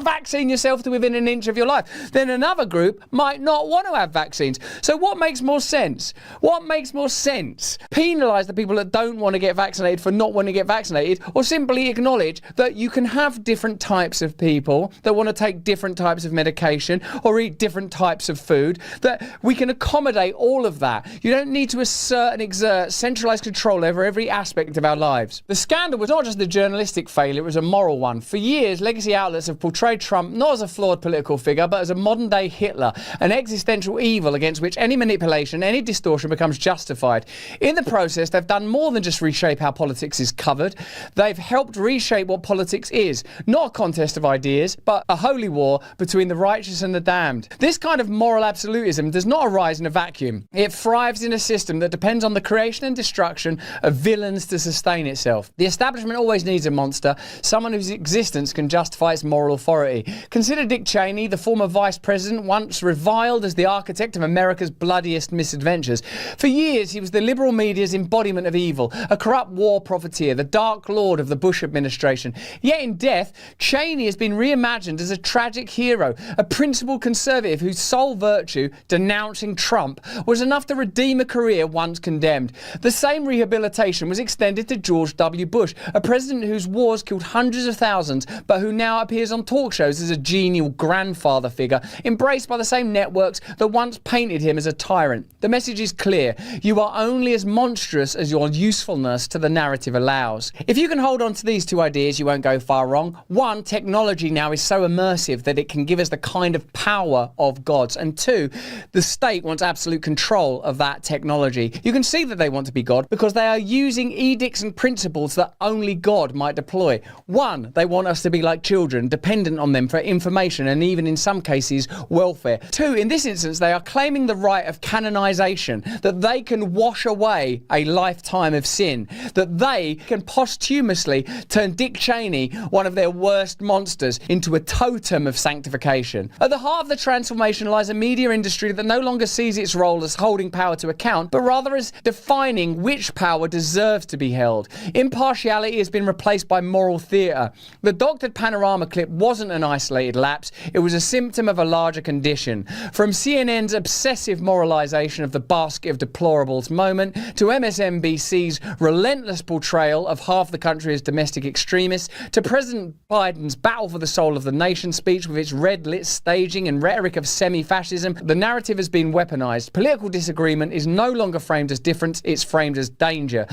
Vaccine yourself to within an inch of your life. Then another group might not want to have vaccines. So what makes more sense? What makes more sense? Penalise the people that don't want to get vaccinated for not wanting to get vaccinated, or simply acknowledge that you can have different types of people that want to take different types of medication or eat different types of food, that we can accommodate all of that. You don't need to assert and exert centralised control over every aspect of our lives. The scandal was not just a journalistic failure, it was a moral one. For years, legacy outlets have portrayed Trump not as a flawed political figure, but as a modern-day Hitler, an existential evil against which any manipulation, any distortion becomes justified. In the process, they've done more than just reshape how politics is covered. They've helped reshape what politics is. Not a contest of ideas, but a holy war between the righteous and the damned. This kind of moral absolutism does not arise in a vacuum. It thrives in a system that depends on the creation and destruction of villains to sustain itself. The establishment always needs a monster, someone whose existence can justify its moral authority. Consider Dick Cheney, the former vice president, once reviled as the architect of America's bloodiest misadventures. For years, he was the liberal media's embodiment of evil, a corrupt war profiteer, the dark lord of the Bush administration. Yet in death, Cheney has been reimagined as a tragic hero, a principled conservative whose sole virtue, denouncing Trump, was enough to redeem a career once condemned. The same rehabilitation was extended to George W. Bush, a president whose wars killed hundreds of thousands, but who now appears on talk shows as a genial grandfather figure, embraced by the same networks that once painted him as a tyrant. The message is clear. You are only as monstrous as your usefulness to the narrative allows. If you can hold on to these two ideas, you won't go far wrong. One, technology now is so immersive that it can give us the kind of power of gods. And two, the state wants absolute control of that technology. You can see that they want to be God because they are using edicts and principles that only God might deploy. One, they want us to be like children, dependent on them for information and even in some cases welfare. Two, in this instance, they are claiming the right of canonization, that they can wash away a lifetime of sin, that they can posthumously turn Dick Cheney, one of their worst monsters, into a totem of sanctification. At the heart of the transformation lies a media industry that no longer sees its role as holding power to account, but rather as defining which power deserves to be held. Impartiality has been replaced by moral theatre. The doctored panorama clip wasn't an isolated lapse, it was a symptom of a larger condition. From CNN's obsessive moralisation of the basket of deplorables moment to MSNBC's relentless portrayal of half the country as domestic extremists, to President Biden's battle for the soul of the nation speech with its red-lit staging and rhetoric of semi-fascism, the narrative has been weaponised. Political disagreement is no longer framed as difference, it's framed as danger.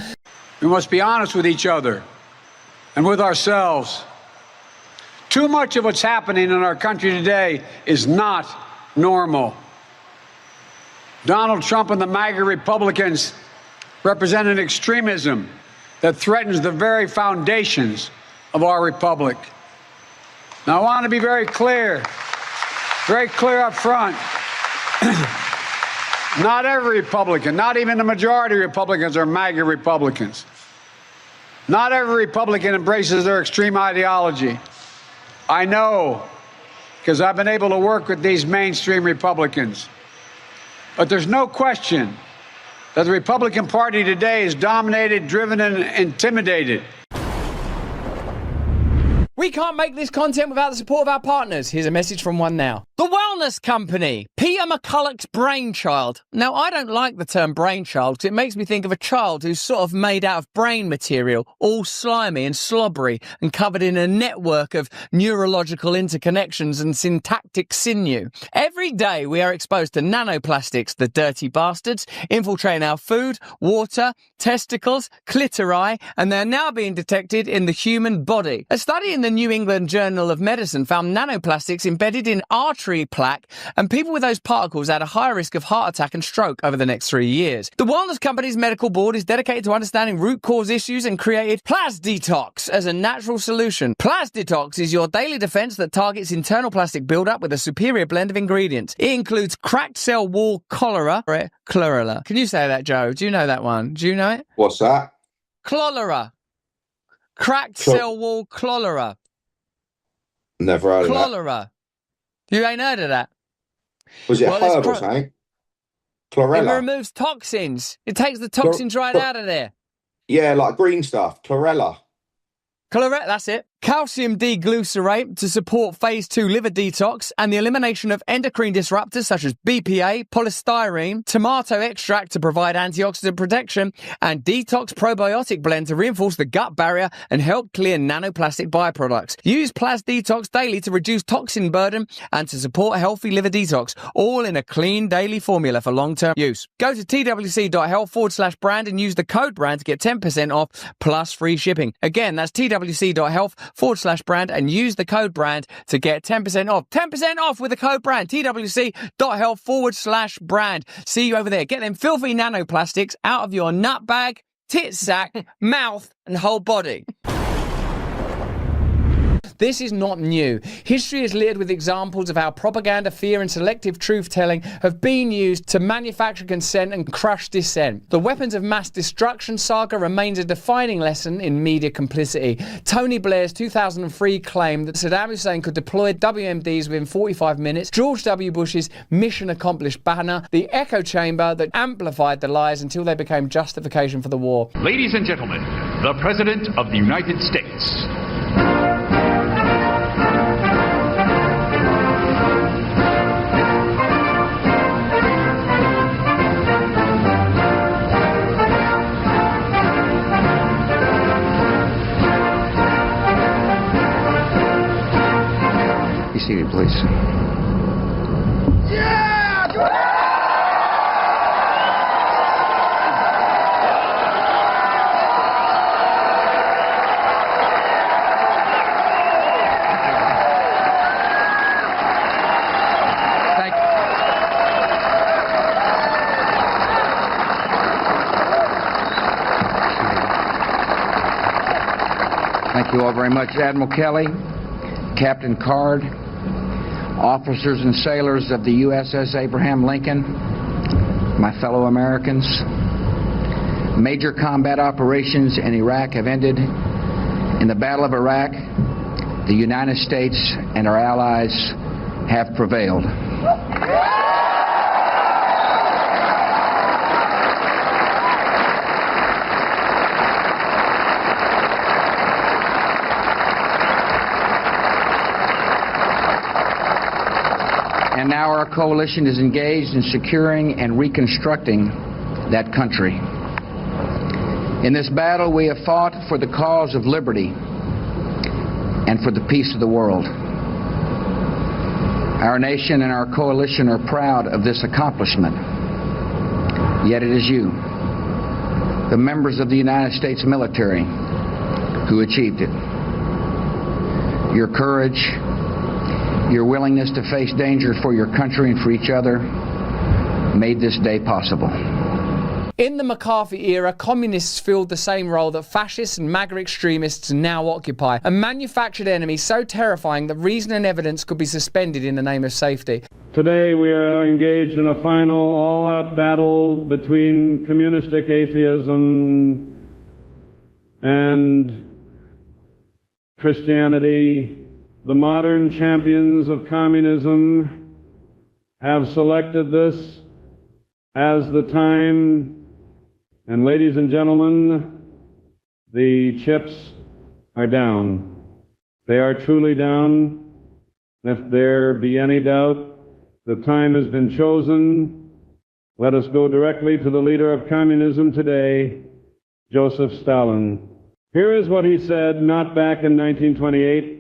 We must be honest with each other and with ourselves. Too much of what's happening in our country today is not normal. Donald Trump and the MAGA Republicans represent an extremism that threatens the very foundations of our republic. Now, I want to be very clear up front. Not every Republican, not even the majority of Republicans are MAGA Republicans. Not every Republican embraces their extreme ideology. I know, because I've been able to work with these mainstream Republicans. But there's no question that the Republican Party today is dominated, driven, and intimidated. We can't make this content without the support of our partners. Here's a message from one now. The Wellness Company, Peter McCulloch's brainchild. Now, I don't like the term brainchild because it makes me think of a child who's sort of made out of brain material, all slimy and slobbery and covered in a network of neurological interconnections and syntactic sinew. Every day we are exposed to nanoplastics, the dirty bastards, infiltrating our food, water, testicles, clitori, and they're now being detected in the human body. A study in the New England Journal of Medicine found nanoplastics embedded in artery plaque, and people with those particles had a higher risk of heart attack and stroke over the next 3 years. The Wellness Company's medical board is dedicated to understanding root cause issues and created Plasdetox as a natural solution. Plasdetox is your daily defense that targets internal plastic buildup with a superior blend of ingredients. It includes cracked cell wall cholera. Can you say that, Joe? Do you know that one? Do you know it? What's that? Cholera. Cracked cell wall cholera. Never heard of that. Cholera. You ain't heard of that? Was it Well, herb or something? It Chlorella. removes toxins. It takes the toxins right out of there. Yeah, like green stuff. Chlorella. Chlorella, that's it. Calcium D-glucerate to support phase 2 liver detox and the elimination of endocrine disruptors such as BPA, polystyrene, tomato extract to provide antioxidant protection, and detox probiotic blend to reinforce the gut barrier and help clear nanoplastic byproducts. Use Plas Detox daily to reduce toxin burden and to support healthy liver detox, all in a clean daily formula for long-term use. Go to twc.health/brand and use the code brand to get 10% off plus free shipping. Again, that's twc.health/brand and use the code brand to get 10% off. 10% off with the code brand. twc.health/brand. See you over there. Get them filthy nanoplastics out of your nut bag, tit sack, mouth, and whole body. This is not new. History is littered with examples of how propaganda, fear, and selective truth-telling have been used to manufacture consent and crush dissent. The weapons of mass destruction saga remains a defining lesson in media complicity. Tony Blair's 2003 claim that Saddam Hussein could deploy WMDs within 45 minutes, George W. Bush's mission accomplished banner, the echo chamber that amplified the lies until they became justification for the war. Ladies and gentlemen, the President of the United States. Be seated, please. Thank you all very much, Admiral Kelly, Captain Card, officers and sailors of the USS Abraham Lincoln, my fellow Americans. Major combat operations in Iraq have ended. In the Battle of Iraq, the United States and our allies have prevailed. And now our coalition is engaged in securing and reconstructing that country. In this battle, we have fought for the cause of liberty and for the peace of the world. Our nation and our coalition are proud of this accomplishment. Yet it is you, the members of the United States military, who achieved it. Your courage, your willingness to face danger for your country and for each other made this day possible. In the McCarthy era, communists filled the same role that fascists and MAGA extremists now occupy, a manufactured enemy so terrifying that reason and evidence could be suspended in the name of safety. Today we are engaged in a final all-out battle between communistic atheism and Christianity. The modern champions of communism have selected this as the time, and ladies and gentlemen, the chips are down. They are truly down. If there be any doubt, the time has been chosen. Let us go directly to the leader of communism today, Joseph Stalin. Here is what he said, not back in 1928,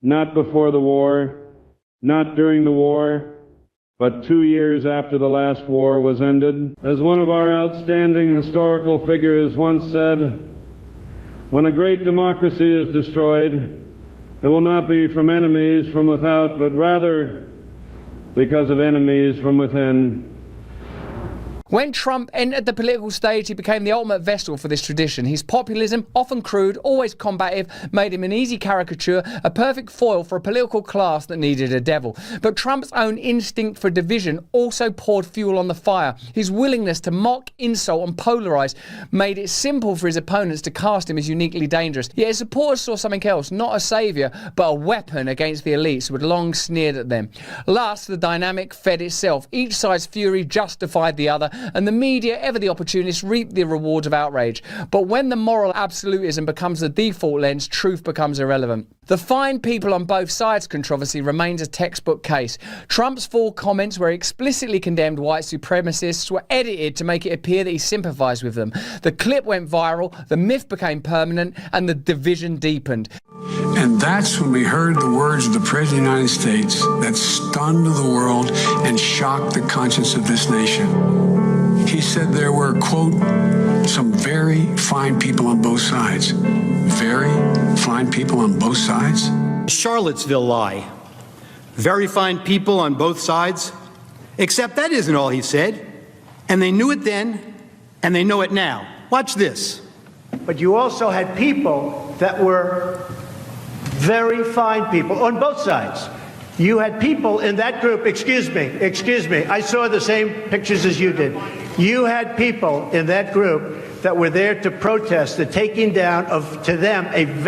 not before the war, not during the war, but 2 years after the last war was ended. As one of our outstanding historical figures once said, when a great democracy is destroyed, it will not be from enemies from without, but rather because of enemies from within. When Trump entered the political stage, he became the ultimate vessel for this tradition. His populism, often crude, always combative, made him an easy caricature, a perfect foil for a political class that needed a devil. But Trump's own instinct for division also poured fuel on the fire. His willingness to mock, insult and polarise made it simple for his opponents to cast him as uniquely dangerous. Yet his supporters saw something else, not a saviour, but a weapon against the elites who had long sneered at them. Thus, the dynamic fed itself. Each side's fury justified the other, and the media, ever the opportunists, reap the rewards of outrage. But when the moral absolutism becomes the default lens, truth becomes irrelevant. The fine people on both sides controversy remains a textbook case. Trump's full comments where he explicitly condemned white supremacists were edited to make it appear that he sympathised with them. The clip went viral, the myth became permanent, and the division deepened. And that's when we heard the words of the President of the United States that stunned the world and shocked the conscience of this nation. He said there were, quote, some very fine people on both sides. Very fine people on both sides? Charlottesville lie. Very fine people on both sides. Except that isn't all he said. And they knew it then, and they know it now. Watch this. But you also had people that were very fine people on both sides. You had people in that group, excuse me, I saw the same pictures as you did. You had people in that group that were there to protest the taking down of, to them, a